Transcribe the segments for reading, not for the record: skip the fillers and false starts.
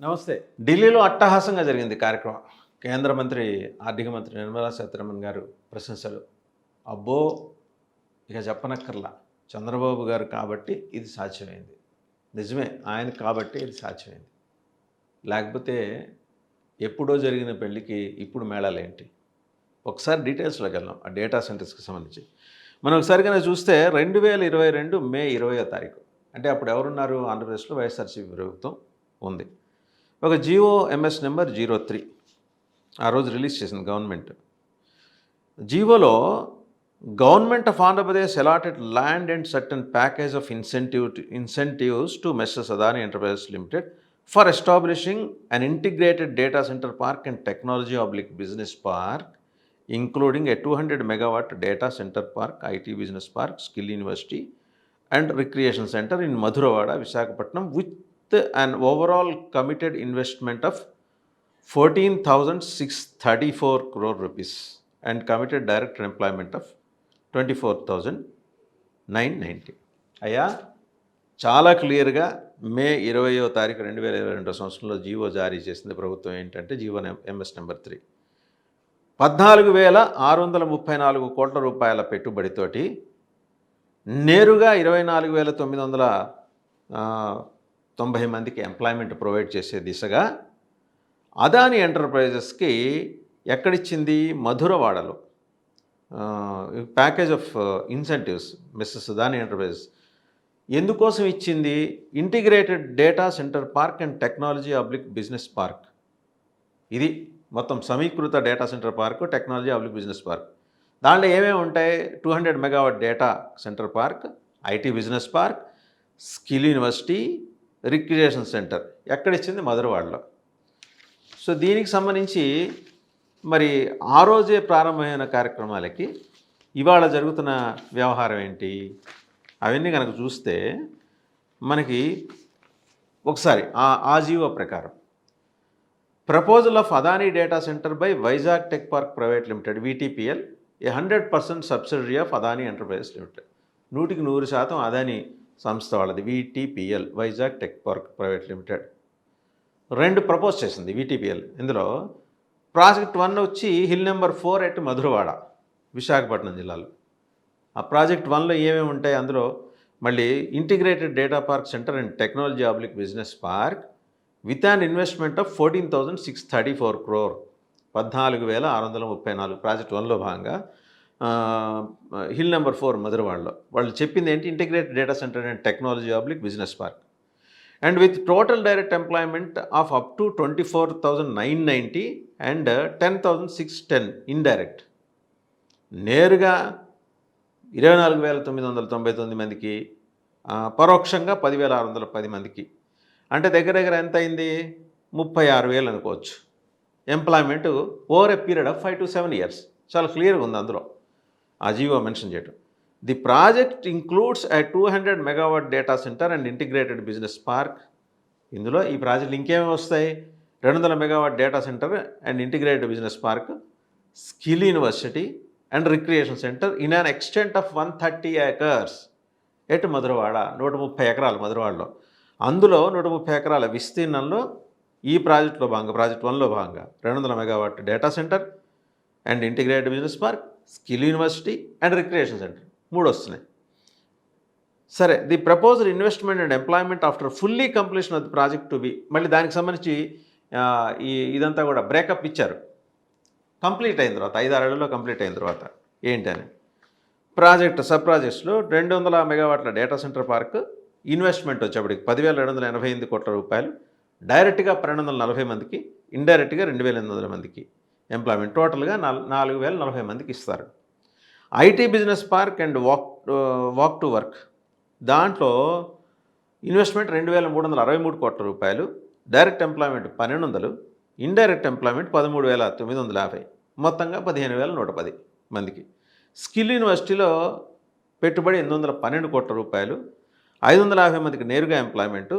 నమస్తే. ఢిల్లీలో అట్టహాసంగా జరిగింది కార్యక్రమం. కేంద్ర మంత్రి, ఆర్థిక మంత్రి నిర్మలా సీతారామన్ గారు ప్రశంసలు. అబ్బో! ఇక చెప్పనక్కర్లా. చంద్రబాబు గారు కాబట్టి ఇది సాధ్యమైంది. నిజమే. ఆయన కాబట్టే ఇది సాధ్యమైంది. లేకపోతే ఎప్పుడో జరిగిన పెళ్ళికి ఇప్పుడు మేళాలేంటి? ఒకసారి డీటెయిల్స్‌లోకి వెళ్దాం. ఆ డేటా సెంటర్స్‌కి సంబంధించి. మనం ఒకసారి కనుక చూస్తే 2022 మే 20వ తారీఖు. అంటే అప్పుడు ఎవరున్నారు? ఆంధ్రప్రదేశ్‌లో వైఎస్ఆర్‌సీపీ ప్రభుత్వం ఉంది. ఒక జియో ఎంఎస్ నెంబర్ 03 ఆ రోజు రిలీజ్ చేసింది గవర్నమెంట్. జియోలో government of Andhra Pradesh allotted land and certain package of incentives to Messrs Adani enterprises limited for establishing an integrated data centre park and technology oblique business park including a 200 megawatt data center park, IT business park, skill university and recreation center in Madhuravada, Visakhapatnam with an overall committed investment of 14,634 crore rupees and committed direct employment of 24,990. అయ్యా చాలా క్లియర్గా మే 20వ తారీఖు 2022 సంవత్సరంలో GO జారీ చేసింది ప్రభుత్వం. ఏంటంటే GO MS number 3 14,634 కోట్ల రూపాయల పెట్టుబడితోటి నేరుగా 24,990 మందికి ఎంప్లాయ్మెంట్ ప్రొవైడ్ చేసే దిశగా అదాని ఎంటర్ప్రైజెస్కి ఎక్కడిచ్చింది? మధురవాడలో package of incentives Messrs Adani enterprises ఎందుకోసం ఇచ్చింది? Integrated data centre park and technology oblique business park. ఇది మొత్తం సమీకృత data centre park, technology oblique business park. దాంట్లో ఏమేమి ఉంటాయి? 200 megawatt data centre park, IT business park, skill university, recreation centre. ఎక్కడిచ్చింది? మధురవాడలో. సో దీనికి సంబంధించి మరి ఆ రోజే ప్రారంభమైన కార్యక్రమాలకి ఇవాళ జరుగుతున్న వ్యవహారం ఏంటి? అవన్నీ కనుక చూస్తే మనకి ఒకసారి ఆ జీవో ప్రకారం proposal of Adani data centre by Vizag tech park private limited VTPL, A 100% subsidiary of Adani enterprises limited. 100% Adani సంస్థ వాళ్ళది VTPL, Vizag tech park private limited. 2 propose చేసింది VTPL. ఇందులో ప్రాజెక్ట్ 1 వచ్చి hill number 4 at Madhurawada, Visakhapatnam జిల్లాలో. ఆ ప్రాజెక్ట్ 1లో ఏమేమి ఉంటాయి? అందులో మళ్ళీ integrated data park centre and technology oblique business park with an investment of 14,634 crore, 14,634 project 1లో భాగంగా హిల్ నెంబర్ 4 మధురవాడలో. వాళ్ళు చెప్పింది ఏంటి? Integrated data centre and technology oblique business park and with total direct employment of up to 24,990 and 10,610 indirect. నేరుగా 24,999 మందికి, పరోక్షంగా 10,610 మందికి. అంటే దగ్గర దగ్గర ఎంత అయింది? 36,000 అనుకోవచ్చు. Employment over a period of 5 to 7 years. చాలా క్లియర్గా ఉంది అందులో ఆ జీవో మెన్షన్ చేయడం. The project includes a 200 megawatt data centre and integrated business park. ఇందులో ఈ ప్రాజెక్టులు ఇంకేమేమి వస్తాయి? 200 megawatt data centre and integrated business park, skill university and recreation centre in an extent of 130 acres at Madhurawada. 130 ఎకరాలు మధురవాడలో. అందులో 130 ఎకరాల విస్తీర్ణంలో ఈ ప్రాజెక్టులో భాగంగా, ప్రాజెక్ట్ 1లో భాగంగా 200 megawatt data centre and integrated business park, skill university and recreation centre 3 వస్తున్నాయి. సరే, the proposed investment and employment after fully completion of the project to be. మళ్ళీ దానికి సంబంధించి ఇదంతా కూడా బ్రేకప్ ఇచ్చారు. కంప్లీట్ అయిన తర్వాత 5-6 ఏళ్లలో కంప్లీట్ అయిన తర్వాత ఏంటని. ప్రాజెక్ట్ సబ్ ప్రాజెక్ట్స్లో 200 మెగావాట్ల డేటా సెంటర్ పార్క్ ఇన్వెస్ట్మెంట్ వచ్చేప్పటికి 10,288 కోట్ల రూపాయలు. డైరెక్ట్గా 240 మందికి, ఇండైరెక్ట్గా 2,800 మందికి ఎంప్లాయ్మెంట్. టోటల్గా 4,040 మందికి ఇస్తారు. IT business park and walk to work, దాంట్లో ఇన్వెస్ట్మెంట్ 2,363 కోట్ల రూపాయలు. డైరెక్ట్ ఎంప్లాయ్మెంట్ 1,200, ఇండైరెక్ట్ ఎంప్లాయ్మెంట్ 13,950, మొత్తంగా 15,110 మందికి. స్కిల్ యూనివర్సిటీలో పెట్టుబడి 812 కోట్ల రూపాయలు. 550 మందికి నేరుగా ఎంప్లాయ్మెంటు,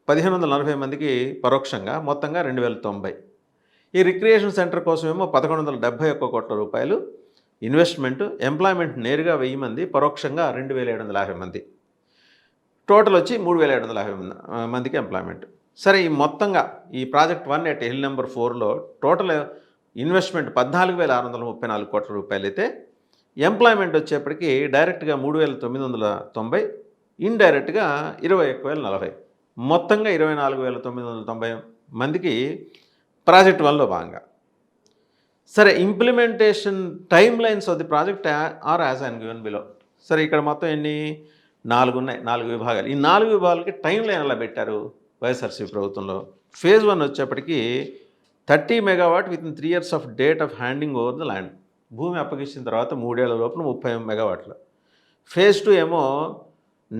1,540 మందికి పరోక్షంగా, మొత్తంగా 2,090. ఈ రిక్రియేషన్ సెంటర్ కోసమేమో 1,171 కోట్ల రూపాయలు ఇన్వెస్ట్మెంట్, ఎంప్లాయ్మెంట్ నేరుగా 1000 మంది, పరోక్షంగా 2,750 మంది. టోటల్ వచ్చి 3,750 మందికి ఎంప్లాయ్మెంట్. సరే ఈ మొత్తంగా ఈ ప్రాజెక్ట్ 1 ఎట్ హిల్ నెంబర్ 4లో టోటల్ ఇన్వెస్ట్మెంట్ 14,634 కోట్ల రూపాయలు అయితే ఎంప్లాయ్మెంట్ వచ్చేప్పటికి డైరెక్ట్గా 3,990, ఇండైరెక్ట్గా 21,040, మొత్తంగా 24,990 మందికి ప్రాజెక్ట్ 1లో భాగంగా. సరే implementation time lines of the project are as and given below. సరే ఇక్కడ మొత్తం ఎన్ని 4 ఉన్నాయి, 4 విభాగాలు. ఈ 4 విభాగాలకి టైం లైన్ ఎలా పెట్టారు వైఎస్ఆర్సీపీ ప్రభుత్వంలో? ఫేజ్ 1 వచ్చేప్పటికి 30 megawatt with in 3 years of date of handing over the land. భూమి అప్పగించిన తర్వాత 3 ఏళ్ల లోపల 30 మెగావాట్లు. ఫేజ్ 2 ఏమో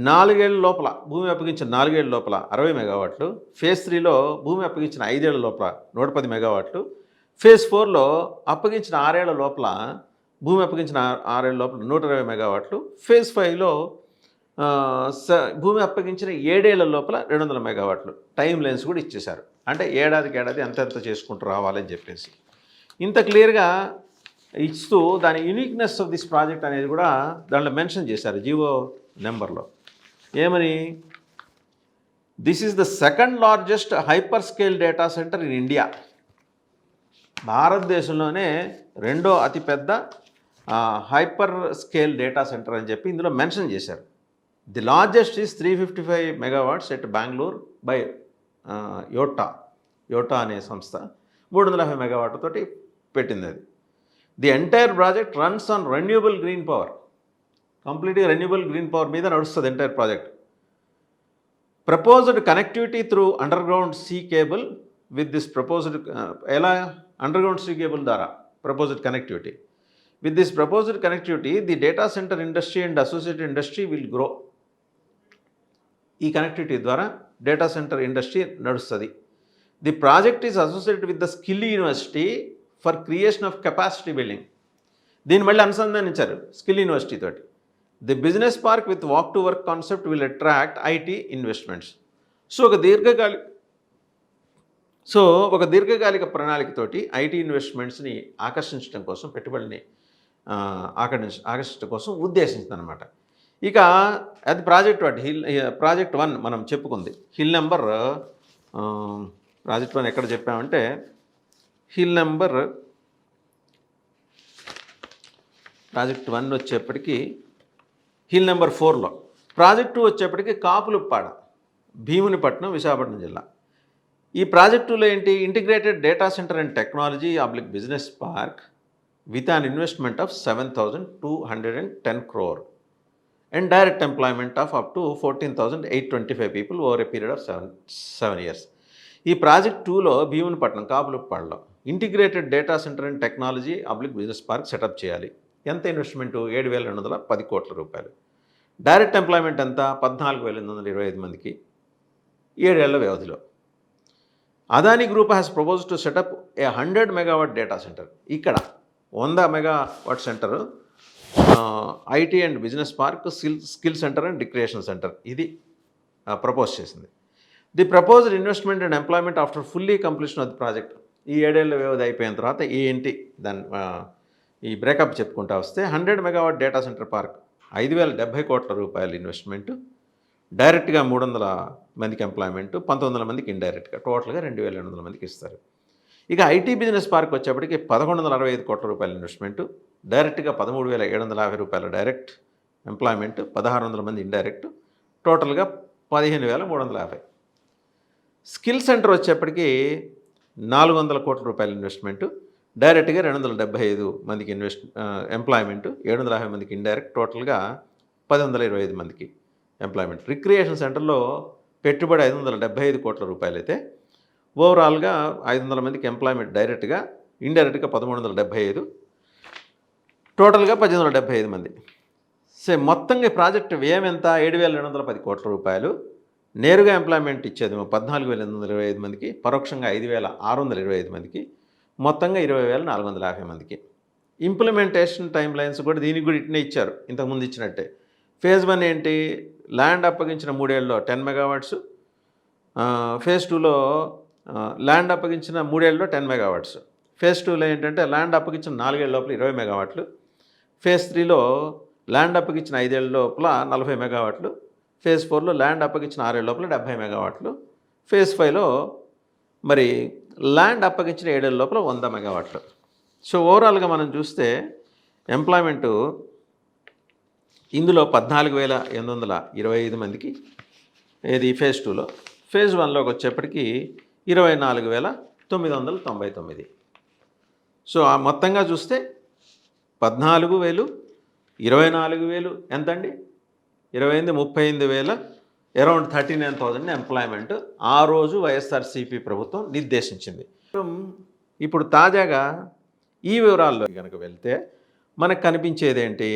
4 ఏళ్ల లోపల, భూమి అప్పగించిన 4 ఏళ్ల లోపల 60 మెగావాట్లు. ఫేజ్ 3లో భూమి అప్పగించిన 5 ఏళ్ల లోపల 110 మెగావాట్లు. ఫేజ్ 4లో అప్పగించిన 6 ఏళ్ల లోపల, భూమి అప్పగించిన 6 ఏళ్ల లోపల 120 మెగావాట్లు. ఫేజ్ 5లో భూమి అప్పగించిన 7 ఏళ్ల లోపల 200 మెగావాట్లు. టైం లైన్స్ కూడా ఇచ్చేశారు. అంటే ఏడాదికి ఏడాది ఎంత చేసుకుంటూ రావాలని చెప్పేసి ఇంత క్లియర్గా ఇస్తూ దాని యూనిక్నెస్ ఆఫ్ దిస్ ప్రాజెక్ట్ అనేది కూడా దాంట్లో మెన్షన్ చేశారు జీవో నెంబర్లో. ఏమని? This is the second largest hyper scale data centre in India. భారతదేశంలోనే రెండో అతిపెద్ద హైపర్ స్కేల్ డేటా సెంటర్ అని చెప్పి ఇందులో మెన్షన్ చేశారు. The largest is 355 megawatts at Bengaluru by Yotta అనే సంస్థ 350 మెగావాట్ తోటి పెట్టింది అది. The entire project runs on renewable green power. కంప్లీట్గా రెన్యూబుల్ గ్రీన్ పవర్ మీద నడుస్తుంది entire project. Proposed connectivity through underground sea cable with this proposed, ఎలా అండర్ గ్రౌండ్ సీ కేబుల్ ద్వారా proposed connectivity. With this proposed connectivity the data centre industry and associated industry will grow. ఈ connectivity ద్వారా data centre industry నడుస్తుంది. The project is associated with the skill university for creation of capacity building. దీన్ని మళ్ళీ అనుసంధానించారు skill university తోటి. The business park with walk to work concept will attract IT investments. ఒక దీర్ఘకాలిక ప్రణాళికతోటి IT ఇన్వెస్ట్మెంట్స్ని ఆకర్షించడం కోసం, పెట్టుబడిని ఆకర్షించడం కోసం ఉద్దేశించిందనమాట. ఇక అది ప్రాజెక్ట్ 1 మనం చెప్పుకుంది. హిల్ నెంబర్ ప్రాజెక్ట్ 1 ఎక్కడ చెప్పామంటే ప్రాజెక్ట్ 1 వచ్చేప్పటికి హిల్ నెంబర్ 4లో. ప్రాజెక్ట్ 2 వచ్చేప్పటికి కాపులుప్పాడ, భీమునిపట్నం, విశాఖపట్నం జిల్లా. ఈ ప్రాజెక్టులో ఏంటి? Integrated data centre and technology business park with an investment of 7,210 crore and direct employment of up to 14,825 people over a period of 7 years. ఈ project 2లో భీమునిపట్నం, కాపులుప్పాడలో integrated data centre and technology business park setup చేయాలి. ఎంత investment? 7,210 కోట్ల రూపాయలు. Direct employment ఎంత? 14,825 మందికి 7 ఏళ్ల వ్యవధిలో. Adani group has propose to set up A 100 megawatt data centre. ఇక్కడ 100 megawatt centre IT and business park, skill centre and recreation centre ఇది ప్రపోజ్ చేసింది. The proposed investment and employment after fully completion of the project. ఈ 7 ఏళ్ల వ్యవధి అయిపోయిన తర్వాత ఏంటి దాని ఈ బ్రేకప్ చెప్పుకుంటా వస్తే 100 మెగావాట్ డేటా సెంటర్ పార్క్ 5,070 కోట్ల రూపాయలు ఇన్వెస్ట్మెంటు, డైరెక్ట్గా 300 మందికి ఎంప్లాయ్మెంటు, 1,900 మందికి ఇండైరెక్ట్గా, టోటల్గా 2,800 మందికి ఇస్తారు. ఇక ఐటీ బిజినెస్ పార్క్ వచ్చేప్పటికి 1,165 కోట్ల రూపాయల ఇన్వెస్ట్మెంటు, డైరెక్ట్గా 13,750 రూపాయల డైరెక్ట్ ఎంప్లాయ్మెంట్, 1,600 మంది ఇండైరెక్ట్, టోటల్గా 15,350. స్కిల్ సెంటర్ వచ్చేప్పటికి 400 కోట్ల రూపాయల ఇన్వెస్ట్మెంటు, డైరెక్ట్గా 275 మందికి ఎంప్లాయ్మెంట్, 750 మందికి ఇండైరెక్ట్, టోటల్గా 10,125 మందికి ఎంప్లాయ్మెంట్. రిక్రియేషన్ సెంటర్లో పెట్టుబడి 575 కోట్ల రూపాయలు అయితే ఓవరాల్గా 500 మందికి ఎంప్లాయ్మెంట్ డైరెక్ట్గా, ఇండైరెక్ట్గా 1,375, టోటల్గా 1,875 మంది. మొత్తంగా ఈ ప్రాజెక్ట్ వ్యయం ఎంత? 7,210 కోట్ల రూపాయలు. నేరుగా ఎంప్లాయ్మెంట్ ఇచ్చేది 14,825 మందికి, పరోక్షంగా 5,625 మందికి, మొత్తంగా 20,450 మందికి. ఇంప్లిమెంటేషన్ టైం లైన్స్ కూడా దీనికి కూడా ఇట్నే ఇచ్చారు, ఇంతకుముందు ఇచ్చినట్టే. ఫేజ్ 1 ఏంటి? ల్యాండ్ అప్పగించిన 3 ఏళ్ళలో 10 మెగావాట్స్. ఫేజ్ 2లో ల్యాండ్ అప్పగించిన 3 ఏళ్ళలో 10 మెగావాట్స్. ఫేజ్ 2లో ఏంటంటే ల్యాండ్ అప్పగించిన 4 ఏళ్ళ లోపల 20 మెగావాట్లు. ఫేజ్ 3లో ల్యాండ్ అప్పగించిన 5 ఏళ్ళ లోపల 40 మెగావాట్లు. ఫేజ్ 4లో ల్యాండ్ అప్పగించిన 6 ఏళ్ళ లోపల 70 మెగావాట్లు. ఫేజ్ 5లో మరి ల్యాండ్ అప్పగించిన 7 ఏళ్ల లోపల 100 మెగావాట్లు. సో ఓవరాల్గా మనం చూస్తే ఎంప్లాయ్మెంటు ఇందులో 14,825 మందికి ఏది ఫేజ్ 2లో, ఫేజ్ 1లోకి వచ్చేప్పటికి 24,999. సో ఆ మొత్తంగా చూస్తే 14,000, 24,000 ఎంతండి? 28, 38,000, అరౌండ్ 39,000 ఎంప్లాయ్మెంట్ ఆ రోజు వైఎస్ఆర్సీపీ ప్రభుత్వం నిర్దేశించింది. ఇప్పుడు తాజాగా ఈ వివరాల్లో కనుక వెళ్తే మనకు కనిపించేదేంటి?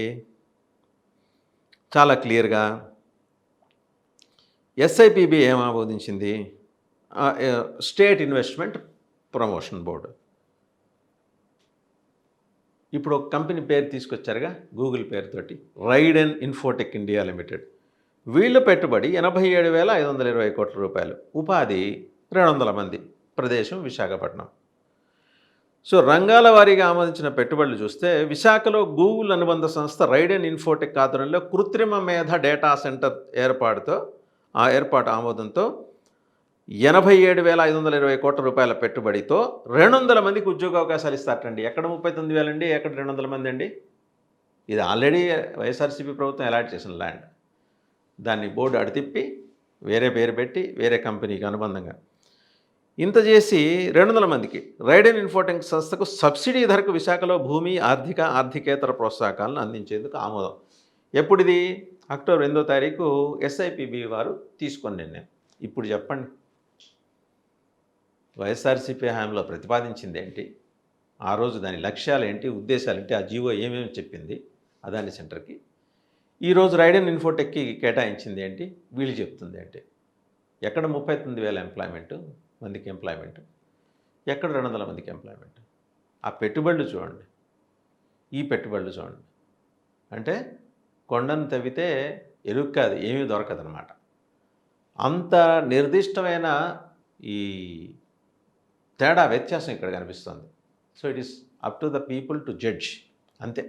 చాలా క్లియర్గా ఎస్ఐపిబి ఏం ఆమోదించింది? State investment promotion board. ఇప్పుడు ఒక కంపెనీ పేరు తీసుకొచ్చారుగా, గూగుల్ పేరుతోటి, రైడెన్ ఇన్ఫోటెక్ ఇండియా లిమిటెడ్. వీళ్ళు పెట్టుబడి 87,520 కోట్ల రూపాయలు, ఉపాధి 200 మంది, ప్రదేశం విశాఖపట్నం. సో రంగాల వారీగా ఆమోదించిన పెట్టుబడులు చూస్తే విశాఖలో గూగుల్ అనుబంధ సంస్థ రైడెన్ ఇన్ఫోటెక్ ఆధ్వర్యంలో కృత్రిమ మేధ డేటా సెంటర్ ఏర్పాటు ఆమోదంతో 87,520 కోట్ల రూపాయల పెట్టుబడితో 200 మందికి ఉద్యోగ అవకాశాలు ఇస్తారటండి. ఎక్కడ 39,000 అండి, ఎక్కడ 200 మంది అండి? ఇది ఆల్రెడీ వైఎస్ఆర్సీపీ ప్రభుత్వం అలాట్ చేసిన ల్యాండ్. దాన్ని బోర్డు అడితిప్పి వేరే పేరు పెట్టి వేరే కంపెనీకి అనుబంధంగా ఇంత చేసి 200 మందికి రైడెన్ ఇన్ఫోటెక్ సంస్థకు సబ్సిడీ ధరకు విశాఖలో భూమి, ఆర్థికేతర ప్రోత్సాహకాలను అందించేందుకు ఆమోదం. ఎప్పుడిది? అక్టోబర్ 8వ తారీఖు ఎస్ఐపిబి వారు తీసుకొని నిర్ణయం. ఇప్పుడు చెప్పండి, వైఎస్ఆర్సీపీ హయాంలో ప్రతిపాదించింది ఏంటి? ఆ రోజు దాని లక్ష్యాలు ఏంటి, ఉద్దేశాలు ఏంటి, ఆ జీవో ఏమేమి చెప్పింది అదాని సెంటర్కి? ఈరోజు రైడెన్ ఇన్ఫోటెక్కి కేటాయించింది ఏంటి, వీళ్ళు చెప్తుంది ఏంటి? ఎక్కడ 39,000 మందికి ఎంప్లాయ్మెంట్, ఎక్కడ 200 మందికి ఎంప్లాయ్మెంట్? ఆ పెట్టుబడులు చూడండి, ఈ పెట్టుబడులు చూడండి. అంటే కొండను తవ్వితే ఎరుగు కాదు, ఏమీ దొరకదనమాట. అంత నిర్దిష్టమైన ఈ తేడా, వ్యత్యాసం ఇక్కడ కనిపిస్తుంది. So it is up to the people to judge, అంతే.